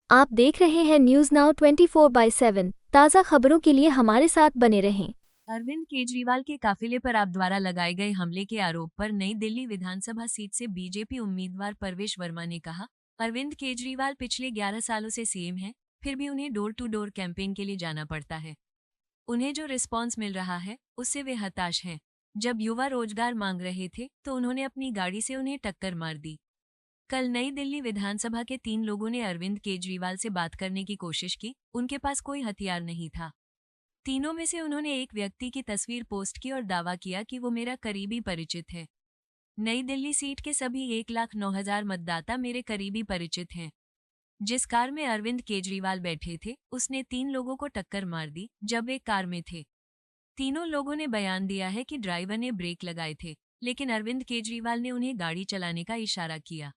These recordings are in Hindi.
आप देख रहे हैं न्यूज नाउ 24/7 ताज़ा खबरों के लिए हमारे साथ बने रहें। अरविंद केजरीवाल के काफिले पर आप द्वारा लगाए गए हमले के आरोप पर नई दिल्ली विधानसभा सीट से बीजेपी उम्मीदवार परवेश वर्मा ने कहा, अरविंद केजरीवाल पिछले 11 सालों से सीएम हैं, फिर भी उन्हें डोर टू डोर कैंपेन के लिए जाना पड़ता है। उन्हें जो रिस्पॉन्स मिल रहा है उससे वे हताश हैं। जब युवा रोजगार मांग रहे थे तो उन्होंने अपनी गाड़ी से उन्हें टक्कर मार दी। कल नई दिल्ली विधानसभा के 3 लोगों ने अरविंद केजरीवाल से बात करने की कोशिश की। उनके पास कोई हथियार नहीं था। तीनों में से उन्होंने एक व्यक्ति की तस्वीर पोस्ट की और दावा किया कि वो मेरा करीबी परिचित है। नई दिल्ली सीट के सभी 1,09,000 मतदाता मेरे करीबी परिचित हैं। जिस कार में अरविंद केजरीवाल बैठे थे उसने 3 लोगों को टक्कर मार दी जब वे कार में थे। तीनों लोगों ने बयान दिया है कि ड्राइवर ने ब्रेक लगाए थे, लेकिन अरविंद केजरीवाल ने उन्हें गाड़ी चलाने का इशारा किया।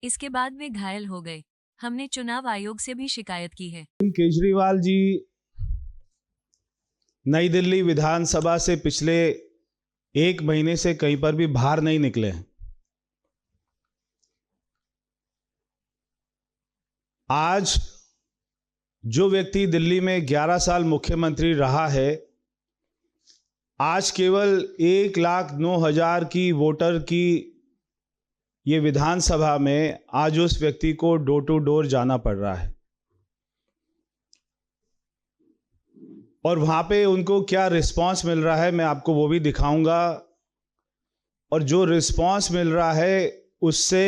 इसके बाद वे घायल हो गए। हमने चुनाव आयोग से भी शिकायत की है। केजरीवाल जी नई दिल्ली विधानसभा से पिछले 1 महीने से कहीं पर भी बाहर नहीं निकले हैं। आज जो व्यक्ति दिल्ली में 11 साल मुख्यमंत्री रहा है, आज केवल 1,09,000 की वोटर की ये विधानसभा में आज उस व्यक्ति को डोर टू डोर जाना पड़ रहा है। और वहाँ पे उनको क्या रिस्पांस मिल रहा है मैं आपको वो भी दिखाऊंगा। और जो रिस्पांस मिल रहा है उससे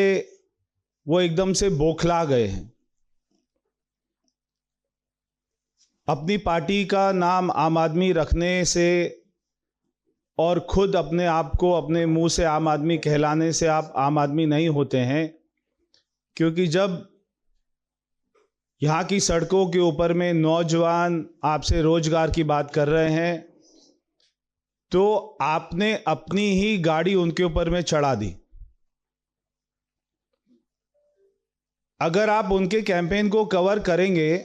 वो एकदम से बौखला गए हैं। अपनी पार्टी का नाम आम आदमी रखने से और खुद अपने आप को अपने मुंह से आम आदमी कहलाने से आप आम आदमी नहीं होते हैं। क्योंकि जब यहाँ की सड़कों के ऊपर में नौजवान आपसे रोजगार की बात कर रहे हैं तो आपने अपनी ही गाड़ी उनके ऊपर में चढ़ा दी। अगर आप उनके कैंपेन को कवर करेंगे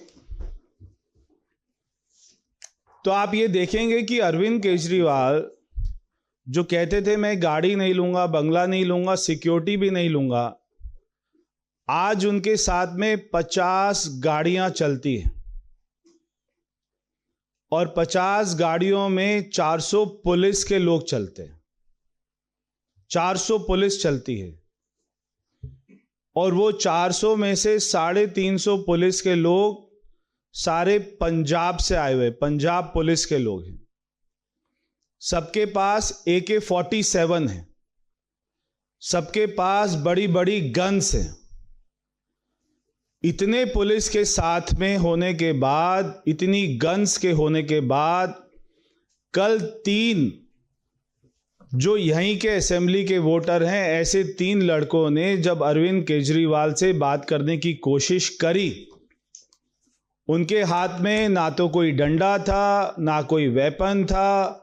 तो आप ये देखेंगे कि अरविंद केजरीवाल जो कहते थे मैं गाड़ी नहीं लूंगा, बंगला नहीं लूंगा, सिक्योरिटी भी नहीं लूंगा, आज उनके साथ में 50 गाड़ियां चलती हैं और 50 गाड़ियों में 400 पुलिस के लोग चलते हैं। 400 पुलिस चलती है और वो 400 में से 350 पुलिस के लोग सारे पंजाब से आए हुए, पंजाब पुलिस के लोग हैं। सबके पास AK-47 है, सबके पास बड़ी बड़ी गन्स हैं। इतने पुलिस के साथ में होने के बाद, इतनी गन्स के होने के बाद, कल 3 जो यहीं के असेंबली के वोटर हैं, ऐसे 3 लड़कों ने जब अरविंद केजरीवाल से बात करने की कोशिश करी, उनके हाथ में ना तो कोई डंडा था, ना कोई वेपन था,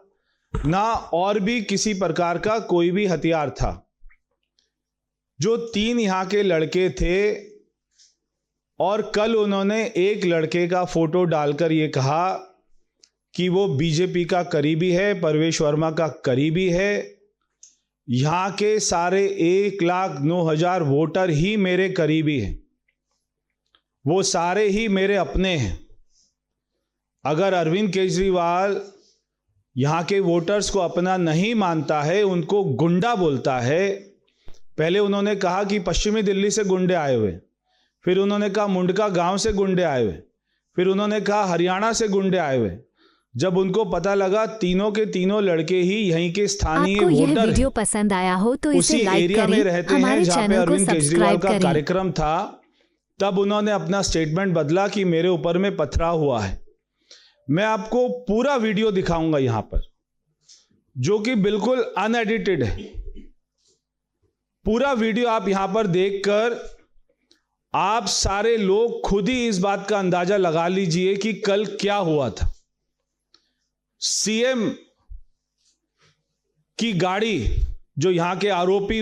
ना और भी किसी प्रकार का कोई भी हथियार था। जो 3 यहां के लड़के थे और कल उन्होंने एक लड़के का फोटो डालकर ये कहा कि वो बीजेपी का करीबी है, परवेश वर्मा का करीबी है। यहां के सारे 1,09,000 वोटर ही मेरे करीबी हैं, वो सारे ही मेरे अपने हैं। अगर अरविंद केजरीवाल यहाँ के वोटर्स को अपना नहीं मानता है, उनको गुंडा बोलता है। पहले उन्होंने कहा कि पश्चिमी दिल्ली से गुंडे आए हुए, फिर उन्होंने कहा मुंडका गांव से गुंडे आए हुए, फिर उन्होंने कहा हरियाणा से गुंडे आए हुए। जब उनको पता लगा तीनों के तीनों लड़के ही यहीं के स्थानीय वोटर हैं, यह वीडियो पसंद आया हो तो उसी इसे लाइक एरिया में रहते हैं जहाँ पे अरविंद केजरीवाल का कार्यक्रम था, तब उन्होंने अपना स्टेटमेंट बदला कि मेरे ऊपर में पथराव हुआ है। मैं आपको पूरा वीडियो दिखाऊंगा यहां पर, जो कि बिल्कुल अनएडिटेड है। पूरा वीडियो आप यहां पर देखकर आप सारे लोग खुद ही इस बात का अंदाजा लगा लीजिए कि कल क्या हुआ था। सीएम की गाड़ी, जो यहां के आरोपी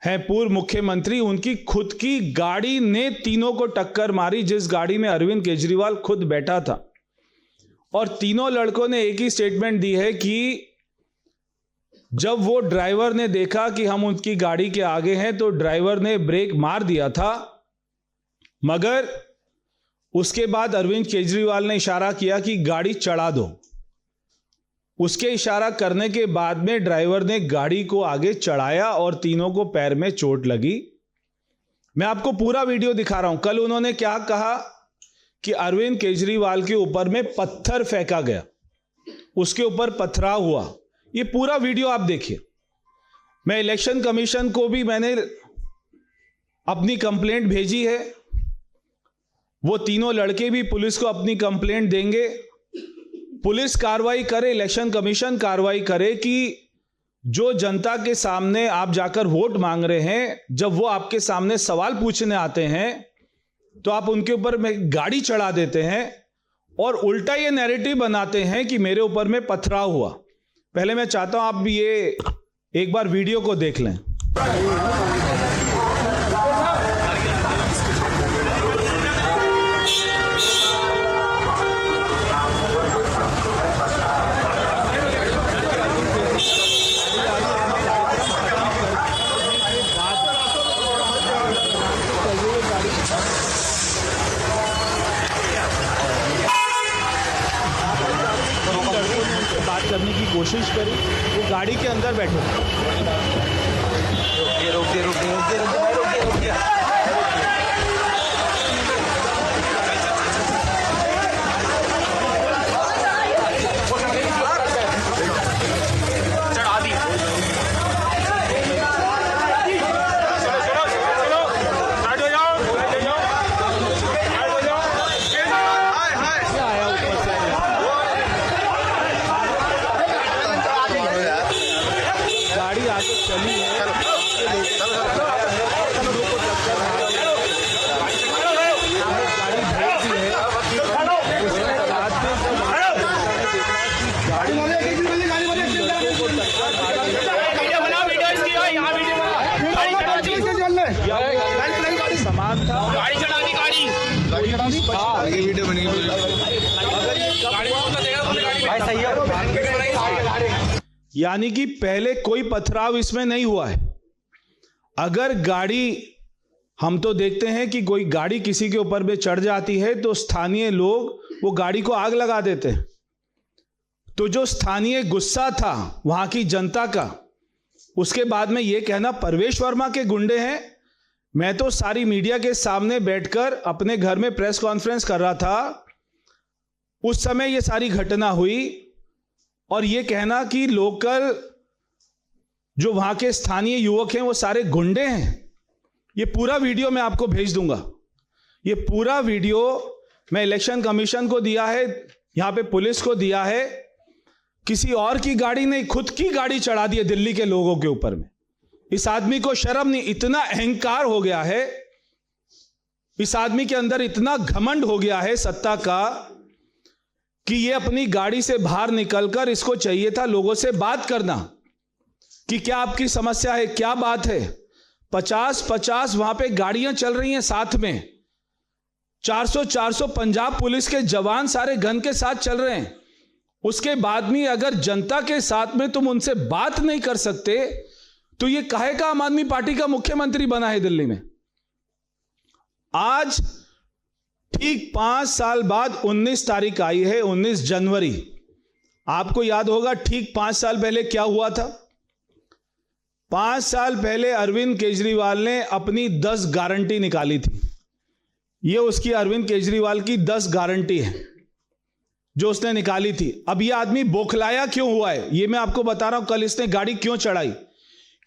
हैं पूर्व मुख्यमंत्री, उनकी खुद की गाड़ी ने तीनों को टक्कर मारी, जिस गाड़ी में अरविंद केजरीवाल खुद बैठा था। और तीनों लड़कों ने एक ही स्टेटमेंट दी है कि जब वो ड्राइवर ने देखा कि हम उनकी गाड़ी के आगे हैं तो ड्राइवर ने ब्रेक मार दिया था मगर उसके बाद अरविंद केजरीवाल ने इशारा किया कि गाड़ी चढ़ा दो। उसके इशारा करने के बाद में ड्राइवर ने गाड़ी को आगे चढ़ाया और तीनों को पैर में चोट लगी। मैं आपको पूरा वीडियो दिखा रहा हूं। कल उन्होंने क्या कहा कि अरविंद केजरीवाल के ऊपर में पत्थर फेंका गया, उसके ऊपर पथराव हुआ। ये पूरा वीडियो आप देखिए। मैं इलेक्शन कमीशन को भी मैंने अपनी कंप्लेंट भेजी है। वो तीनों लड़के भी पुलिस को अपनी कंप्लेंट देंगे। पुलिस कार्रवाई करे, इलेक्शन कमीशन कार्रवाई करे कि जो जनता के सामने आप जाकर वोट मांग रहे हैं, जब वो आपके सामने सवाल पूछने आते हैं तो आप उनके ऊपर में गाड़ी चढ़ा देते हैं और उल्टा ये नैरेटिव बनाते हैं कि मेरे ऊपर में पथराव हुआ। पहले मैं चाहता हूं आप भी ये एक बार वीडियो को देख लें। बात करने की कोशिश करी, वो गाड़ी के अंदर बैठो। समान था, गाड़ी चढ़ानी, गाड़ी आगे वीडियो बनी। यानी कि पहले कोई पथराव इसमें नहीं हुआ है। अगर गाड़ी, हम तो देखते हैं कि कोई गाड़ी किसी के ऊपर में चढ़ जाती है तो स्थानीय लोग वो गाड़ी को आग लगा देते हैं। तो जो स्थानीय गुस्सा था वहां की जनता का, उसके बाद में ये कहना परवेश वर्मा के गुंडे हैं। मैं तो सारी मीडिया के सामने बैठकर अपने घर में प्रेस कॉन्फ्रेंस कर रहा था, उस समय ये सारी घटना हुई, और ये कहना कि लोकल जो वहां के स्थानीय युवक हैं वो सारे गुंडे हैं। ये पूरा वीडियो मैं आपको भेज दूंगा। ये पूरा वीडियो मैं इलेक्शन कमीशन को दिया है, यहां पे पुलिस को दिया है। किसी और की गाड़ी नहीं, खुद की गाड़ी चढ़ा दी है दिल्ली के लोगों के ऊपर में। इस आदमी को शर्म नहीं, इतना अहंकार हो गया है, इस आदमी के अंदर इतना घमंड हो गया है सत्ता का कि ये अपनी गाड़ी से बाहर निकलकर, इसको चाहिए था लोगों से बात करना कि क्या आपकी समस्या है, क्या बात है। 50-50 वहां पे गाड़ियां चल रही हैं साथ में, 400 पंजाब पुलिस के जवान सारे गन के साथ चल रहे हैं। उसके बाद में अगर जनता के साथ में तुम उनसे बात नहीं कर सकते तो ये काहे का आम आदमी पार्टी का मुख्यमंत्री बना है दिल्ली में। आज ठीक 5 साल बाद 19 तारीख आई है, 19 जनवरी। आपको याद होगा ठीक 5 साल पहले क्या हुआ था। 5 साल पहले अरविंद केजरीवाल ने अपनी 10 गारंटी निकाली थी। ये उसकी अरविंद केजरीवाल की 10 गारंटी है जो उसने निकाली थी। अब ये आदमी बौखलाया क्यों हुआ है ये मैं आपको बता रहा हूं। कल इसने गाड़ी क्यों चढ़ाई,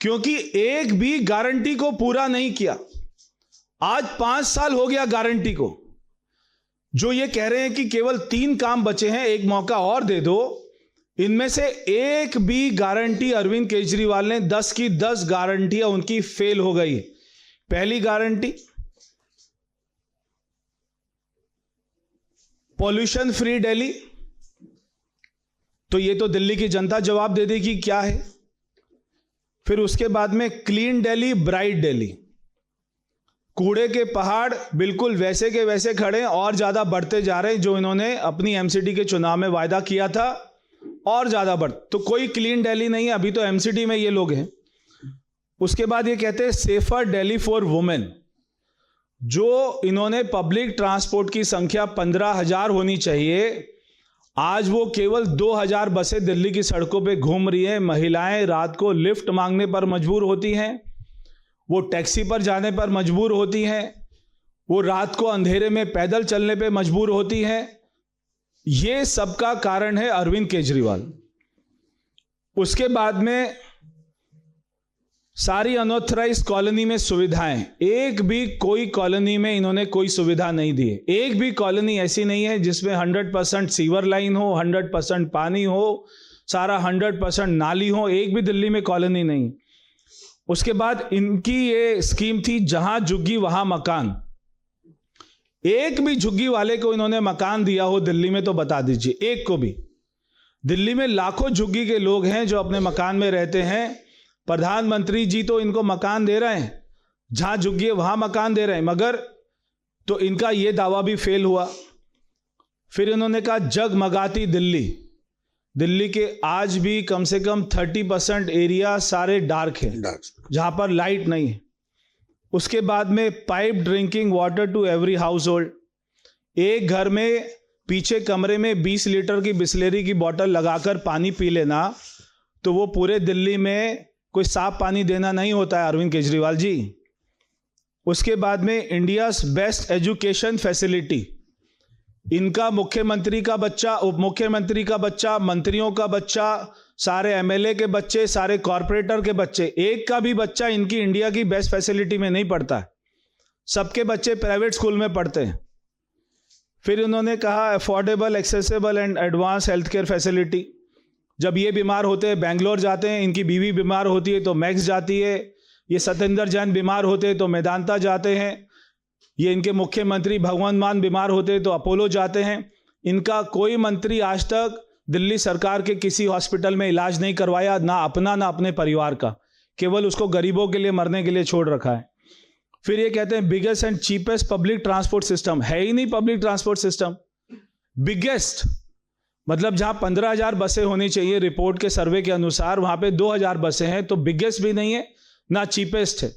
क्योंकि एक भी गारंटी को पूरा नहीं किया। आज 5 साल हो गया गारंटी को। जो ये कह रहे हैं कि केवल 3 काम बचे हैं, एक मौका और दे दो, इनमें से एक भी गारंटी अरविंद केजरीवाल ने 10 की 10 गारंटियां उनकी फेल हो गई। पहली गारंटी पॉल्यूशन फ्री दिल्ली, तो ये तो दिल्ली की जनता जवाब दे देगी क्या है। फिर उसके बाद में क्लीन दिल्ली, ब्राइट दिल्ली। कूड़े के पहाड़ बिल्कुल वैसे के वैसे खड़े और ज्यादा बढ़ते जा रहे हैं, जो इन्होंने अपनी एमसीडी के चुनाव में वायदा किया था, और ज्यादा बढ़। तो कोई क्लीन दिल्ली नहीं है, अभी तो एमसीडी में ये लोग हैं। उसके बाद ये कहते हैं सेफर दिल्ली फॉर वुमेन। जो इन्होंने पब्लिक ट्रांसपोर्ट की संख्या 15,000 होनी चाहिए, आज वो केवल 2,000 बसें दिल्ली की सड़कों पे घूम रही हैं। महिलाएं रात को लिफ्ट मांगने पर मजबूर होती हैं, वो टैक्सी पर जाने पर मजबूर होती हैं, वो रात को अंधेरे में पैदल चलने पे मजबूर होती हैं। ये सबका कारण है अरविंद केजरीवाल। उसके बाद में सारी अनऑथराइज्ड कॉलोनी में सुविधाएं, एक भी कोई कॉलोनी में इन्होंने कोई सुविधा नहीं दी है। एक भी कॉलोनी ऐसी नहीं है जिसमें 100% सीवर लाइन हो, 100% पानी हो, सारा 100% नाली हो, एक भी दिल्ली में कॉलोनी नहीं। उसके बाद इनकी ये स्कीम थी जहां झुग्गी वहां मकान। एक भी झुग्गी वाले को इन्होंने मकान दिया हो दिल्ली में तो बता दीजिए, एक को भी। दिल्ली में लाखों झुग्गी के लोग हैं जो अपने मकान में रहते हैं। प्रधानमंत्री जी तो इनको मकान दे रहे हैं, जहां झुग्गी है वहां मकान दे रहे हैं, मगर तो इनका यह दावा भी फेल हुआ। फिर इन्होंने कहा जगमगाती दिल्ली। दिल्ली के आज भी कम से कम 30% एरिया सारे डार्क है, जहां पर लाइट नहीं है। उसके बाद में pipe drinking water to every household. एक घर में पीछे कमरे में 20 लीटर की बिस्लेरी की बोतल लगाकर पानी पी लेना तो वो पूरे दिल्ली में कोई साफ पानी देना नहीं होता है अरविंद केजरीवाल जी। उसके बाद में इंडियाज बेस्ट एजुकेशन फैसिलिटी। इनका मुख्यमंत्री का बच्चा, उप मुख्यमंत्री का बच्चा, मंत्रियों का बच्चा, सारे एमएलए के बच्चे, सारे कॉरपोरेटर के बच्चे, एक का भी बच्चा इनकी इंडिया की बेस्ट फैसिलिटी में नहीं पढ़ता है। सबके बच्चे प्राइवेट स्कूल में पढ़ते हैं। फिर उन्होंने कहा affordable, accessible and advance health care facility. जब ये बीमार होते हैं बेंगलोर जाते हैं, इनकी बीवी बीमार होती है तो मैक्स जाती है, ये सत्येंद्र जैन बीमार होते हैं तो मेदांता जाते हैं, ये इनके मुख्यमंत्री भगवंत मान बीमार होते हैं तो अपोलो जाते हैं। इनका कोई मंत्री आज तक दिल्ली सरकार के किसी हॉस्पिटल में इलाज नहीं करवाया, ना अपना ना अपने परिवार का, केवल उसको गरीबों के लिए मरने के लिए छोड़ रखा है। फिर ये कहते हैं biggest and cheapest public transport system. है ही नहीं पब्लिक ट्रांसपोर्ट सिस्टम। बिगेस्ट मतलब जहां 15,000 बसें होनी चाहिए रिपोर्ट के सर्वे के अनुसार, वहां पे 2,000 बसें हैं, तो बिगेस्ट भी नहीं है ना चीपेस्ट है।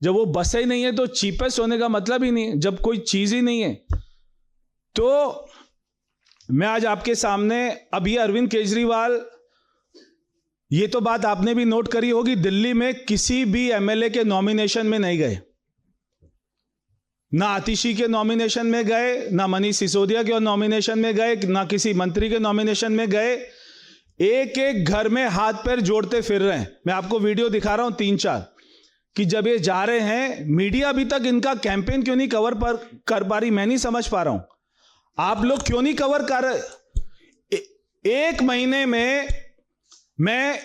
जब वो बसें ही नहीं है तो चीपेस्ट होने का मतलब ही नहीं है। जब कोई चीज ही नहीं है तो मैं आज आपके सामने, अब ये अरविंद केजरीवाल, ये तो बात आपने भी नोट करी होगी, दिल्ली में किसी भी एमएलए के नॉमिनेशन में नहीं गए, ना आतिशी के नॉमिनेशन में गए, ना मनीष सिसोदिया के नॉमिनेशन में गए, ना किसी मंत्री के नॉमिनेशन में गए। एक एक घर में हाथ पैर जोड़ते फिर रहे हैं। मैं आपको वीडियो दिखा रहा हूं 3-4 कि जब ये जा रहे हैं, मीडिया अभी तक इनका कैंपेन क्यों नहीं कवर कर पा रही, मैं नहीं समझ पा रहा हूं। आप लोग क्यों नहीं कवर कर रहे? एक महीने में मैं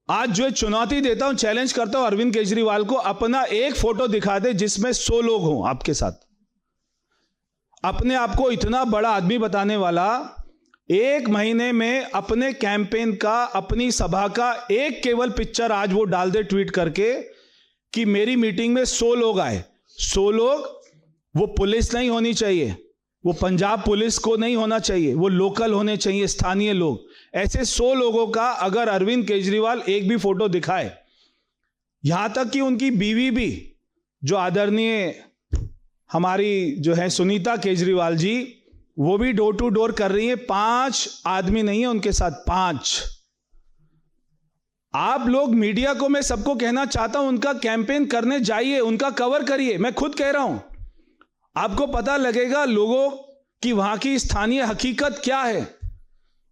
आज जो चुनौती देता हूं, चैलेंज करता हूं अरविंद केजरीवाल को, अपना एक फोटो दिखा दे जिसमें 100 लोग हों आपके साथ। अपने आप को इतना बड़ा आदमी बताने वाला, एक महीने में अपने कैंपेन का, अपनी सभा का एक केवल पिक्चर आज वो डाल दे ट्वीट करके कि मेरी मीटिंग में 100 लोग आए। 100 लोग, वो पुलिस नहीं होनी चाहिए, वो पंजाब पुलिस को नहीं होना चाहिए, वो लोकल होने चाहिए, स्थानीय लोग। ऐसे 100 लोगों का अगर अरविंद केजरीवाल एक भी फोटो दिखाए, यहां तक कि उनकी बीवी भी, जो आदरणीय हमारी जो है सुनीता केजरीवाल जी, वो भी डोर टू डोर कर रही है। 5 आदमी नहीं है उनके साथ, 5। आप लोग मीडिया को मैं सबको कहना चाहता हूं, उनका कैंपेन करने जाइए, उनका कवर करिए। मैं खुद कह रहा हूं, आपको पता लगेगा लोगों की वहां की स्थानीय हकीकत क्या है,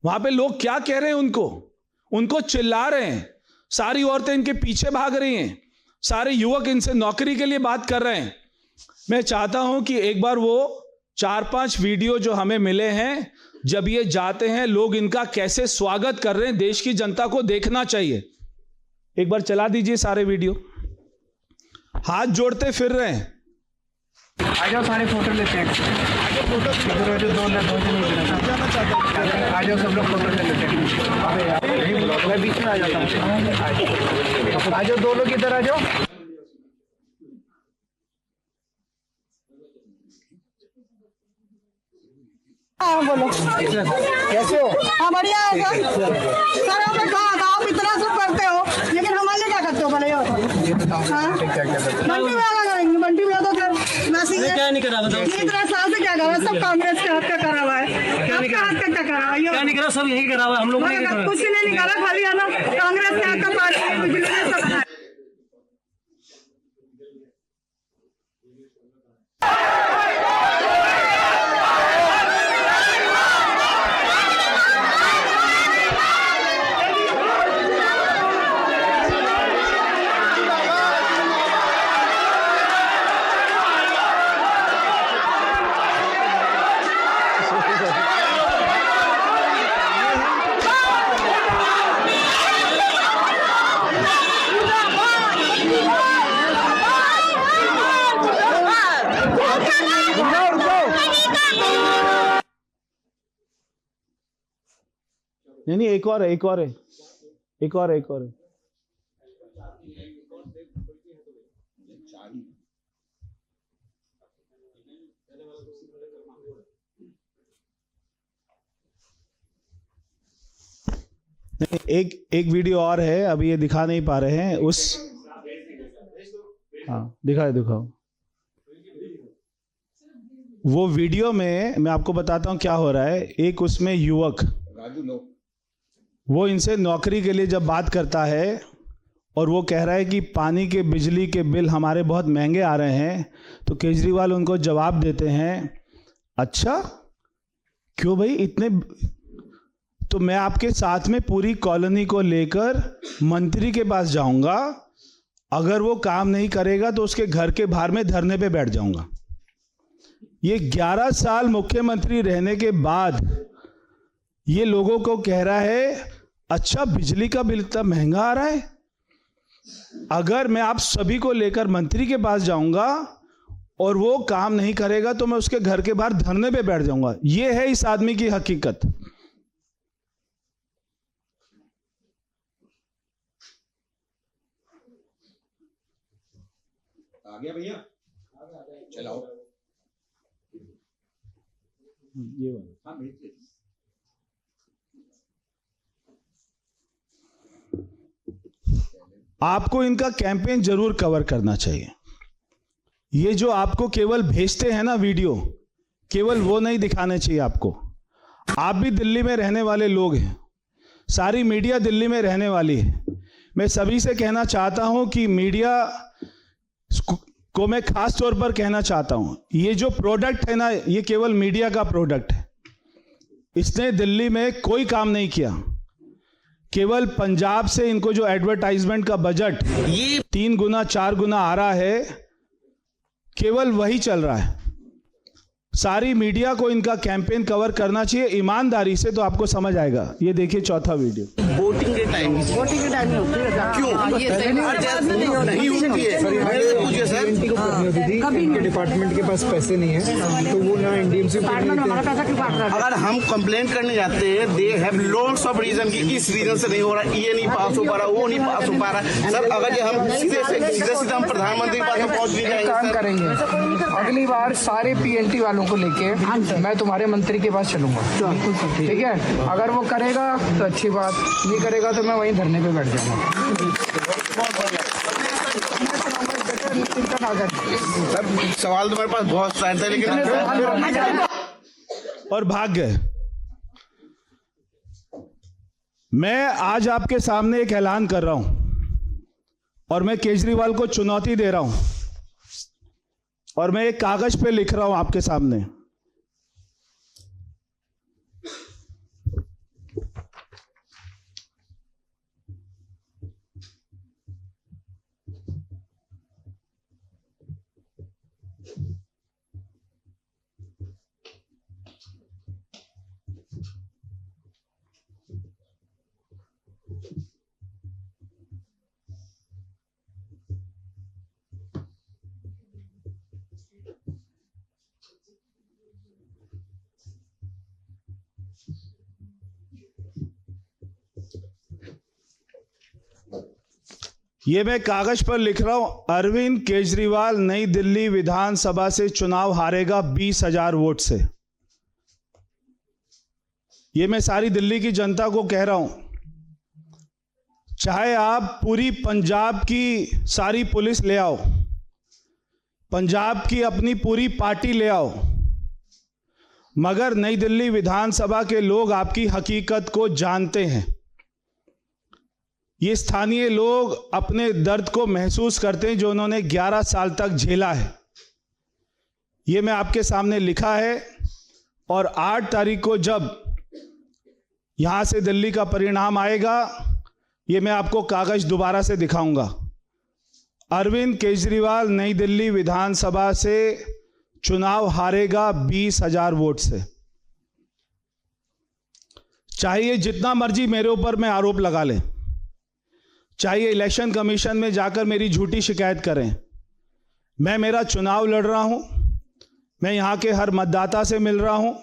वहां पे लोग क्या कह रहे हैं, उनको चिल्ला रहे हैं। सारी औरतें इनके पीछे भाग रही हैं, सारे युवक इनसे नौकरी के लिए बात कर रहे हैं। मैं चाहता हूं कि एक बार वो 4-5 वीडियो जो हमें मिले हैं, जब ये जाते हैं लोग इनका कैसे स्वागत कर रहे हैं, देश की जनता को देखना चाहिए। एक बार चला दीजिए सारे वीडियो। हाथ जोड़ते फिर रहे हैं। आ जाओ, सारे फोटो लेते हैं। आ जाओ, फोटो आ जाओ, सब लोग फोटो ले लेते हैं। मैं बीच में आ जाता हूँ। आ जाओ, 2 लोग इधर आ जाओ। हाँ बोलो, कैसे हो? हाँ बढ़िया है सर। हमें कहा आप इतना सब करते हो, लेकिन हमारे लिए क्या करते हो? भले हो ये बताओ, हाँ? क्या क्या करते हो? मंडी में आना करेंगे, मंडी में तो फिर वैसे ये नहीं करा बताओ? 13 साल से क्या करा? सब कांग्रेस के हाथ का करा हुआ है। आपके हाथ का क्या करा हुआ है? क्या नहीं करा? सब यही करा हुआ है, हम लोग नहीं करा। कुछ नहीं निकाला, खाली है ना कांग्रेस के हाथ का पार्टी बिजली में सब है। नहीं, एक और है, एक और है, एक और है, एक और है। एक वीडियो और है, अभी ये दिखा नहीं पा रहे हैं उस। हाँ दिखाओ। वो वीडियो में मैं आपको बताता हूं क्या हो रहा है। एक उसमें युवक वो इनसे नौकरी के लिए जब बात करता है और वो कह रहा है कि पानी के बिजली के बिल हमारे बहुत महंगे आ रहे हैं, तो केजरीवाल उनको जवाब देते हैं, अच्छा क्यों भाई इतने? तो मैं आपके साथ में पूरी कॉलोनी को लेकर मंत्री के पास जाऊंगा, अगर वो काम नहीं करेगा तो उसके घर के बाहर में धरने पे बैठ जाऊंगा। ये 11 साल मुख्यमंत्री रहने के बाद ये लोगों को कह रहा है, अच्छा बिजली का बिल इतना महंगा आ रहा है, अगर मैं आप सभी को लेकर मंत्री के पास जाऊंगा और वो काम नहीं करेगा तो मैं उसके घर के बाहर धरने पे बैठ जाऊंगा। ये है इस आदमी की हकीकत। आ गया भैया, चलाओ। ये वाला। हाँ भेजिए। आपको इनका कैंपेन जरूर कवर करना चाहिए। ये जो आपको केवल भेजते हैं ना वीडियो, केवल वो नहीं दिखाने चाहिए आपको। आप भी दिल्ली में रहने वाले लोग हैं, सारी मीडिया दिल्ली में रहने वाली है। मैं सभी से कहना चाहता हूं कि मीडिया को मैं खास तौर पर कहना चाहता हूं, ये जो प्रोडक्ट है ना, ये केवल मीडिया का प्रोडक्ट है। इसने दिल्ली में कोई काम नहीं किया। केवल पंजाब से इनको जो एडवर्टाइजमेंट का बजट 3 गुना 4 गुना आ रहा है, केवल वही चल रहा है। सारी मीडिया को इनका कैंपेन कवर करना चाहिए ईमानदारी से, तो आपको समझ आएगा। ये देखिए चौथा वीडियो। वोटिंग के टाइम क्यों नहीं होती है? इनके डिपार्टमेंट के पास पैसे नहीं है तो वो ना एनडीएमसी अगर हम कंप्लेंट करने जाते हैं, they have lots of reason कि इस रीजन से नहीं हो रहा, ये नहीं पास हो पा रहा, वो नहीं पास हो पा रहा। सर अगर हम सीधे हम प्रधानमंत्री के पास पहुंच नहीं जाएंगे, काम करेंगे। अगली बार सारे पीएनटी वालों को लेके मैं तुम्हारे मंत्री के पास चलूंगा, ठीक है? अगर वो करेगा तो अच्छी बात, नहीं करेगा तो मैं वहीं धरने पे बैठ जाऊंगा। सर सवाल तो मेरे पास बहुत सारे थे लेकिन और भाग गए। मैं आज आपके सामने एक ऐलान कर रहा हूं और मैं केजरीवाल को चुनौती दे रहा हूं और मैं एक कागज पे लिख रहा हूं आपके सामने। ये मैं कागज पर लिख रहा हूं, अरविंद केजरीवाल नई दिल्ली विधानसभा से चुनाव हारेगा 20,000 वोट से। ये मैं सारी दिल्ली की जनता को कह रहा हूं। चाहे आप पूरी पंजाब की सारी पुलिस ले आओ, पंजाब की अपनी पूरी पार्टी ले आओ, मगर नई दिल्ली विधानसभा के लोग आपकी हकीकत को जानते हैं। ये स्थानीय लोग अपने दर्द को महसूस करते हैं जो उन्होंने 11 साल तक झेला है। ये मैं आपके सामने लिखा है और 8 तारीख को जब यहां से दिल्ली का परिणाम आएगा, ये मैं आपको कागज दोबारा से दिखाऊंगा। अरविंद केजरीवाल नई दिल्ली विधानसभा से चुनाव हारेगा 20,000 वोट से। चाहिए जितना मर्जी मेरे ऊपर में आरोप लगा लें, चाहिए इलेक्शन कमीशन में जाकर मेरी झूठी शिकायत करें, मैं मेरा चुनाव लड़ रहा हूं, मैं यहां के हर मतदाता से मिल रहा हूं।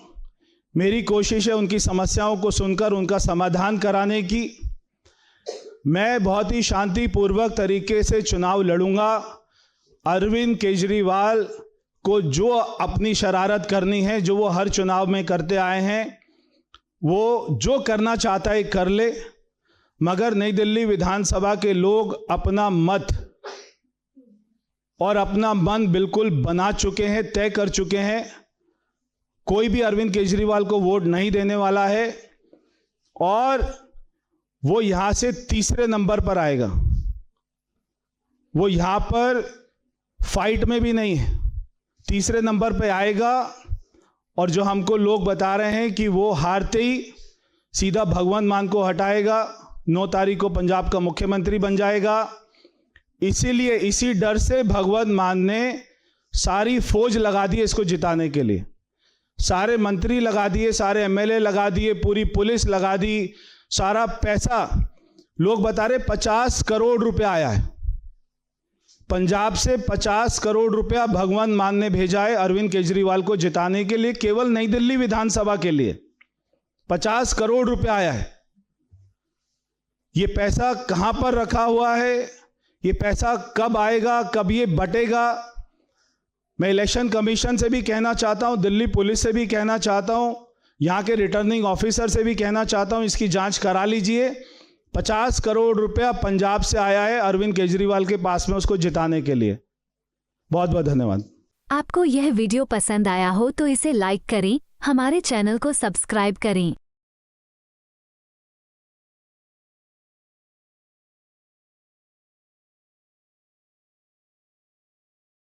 मेरी कोशिश है उनकी समस्याओं को सुनकर उनका समाधान कराने की। मैं बहुत ही शांतिपूर्वक तरीके से चुनाव लड़ूंगा। अरविंद केजरीवाल को जो अपनी शरारत करनी है, जो वो हर चुनाव में करते आए हैं, वो जो करना चाहता है कर ले, मगर नई दिल्ली विधानसभा के लोग अपना मत और अपना मन बिल्कुल बना चुके हैं, तय कर चुके हैं। कोई भी अरविंद केजरीवाल को वोट नहीं देने वाला है और वो यहां से तीसरे नंबर पर आएगा। वो यहां पर फाइट में भी नहीं है, तीसरे नंबर पे आएगा। और जो हमको लोग बता रहे हैं कि वो हारते ही सीधा भगवंत मान को हटाएगा, 9 तारीख को पंजाब का मुख्यमंत्री बन जाएगा। इसीलिए इसी डर से भगवंत मान ने सारी फौज लगा दी इसको जिताने के लिए, सारे मंत्री लगा दिए, सारे एमएलए लगा दिए, पूरी पुलिस लगा दी, सारा पैसा लोग बता रहे 50 करोड़ रुपया आया है पंजाब से। 50 करोड़ रुपया भगवंत मान ने भेजा है अरविंद केजरीवाल को जिताने के लिए, केवल नई दिल्ली विधानसभा के लिए 50 करोड़ रुपया आया है। ये पैसा कहां पर रखा हुआ है, ये पैसा कब आएगा, कब ये बटेगा? मैं इलेक्शन कमीशन से भी कहना चाहता हूं, दिल्ली पुलिस से भी कहना चाहता हूं, यहां के रिटर्निंग ऑफिसर से भी कहना चाहता हूं, इसकी जांच करा लीजिए। 50 करोड़ रुपया पंजाब से आया है अरविंद केजरीवाल के पास में उसको जिताने के लिए। बहुत बहुत धन्यवाद। आपको यह वीडियो पसंद आया हो तो इसे लाइक करें, हमारे चैनल को सब्सक्राइब करें।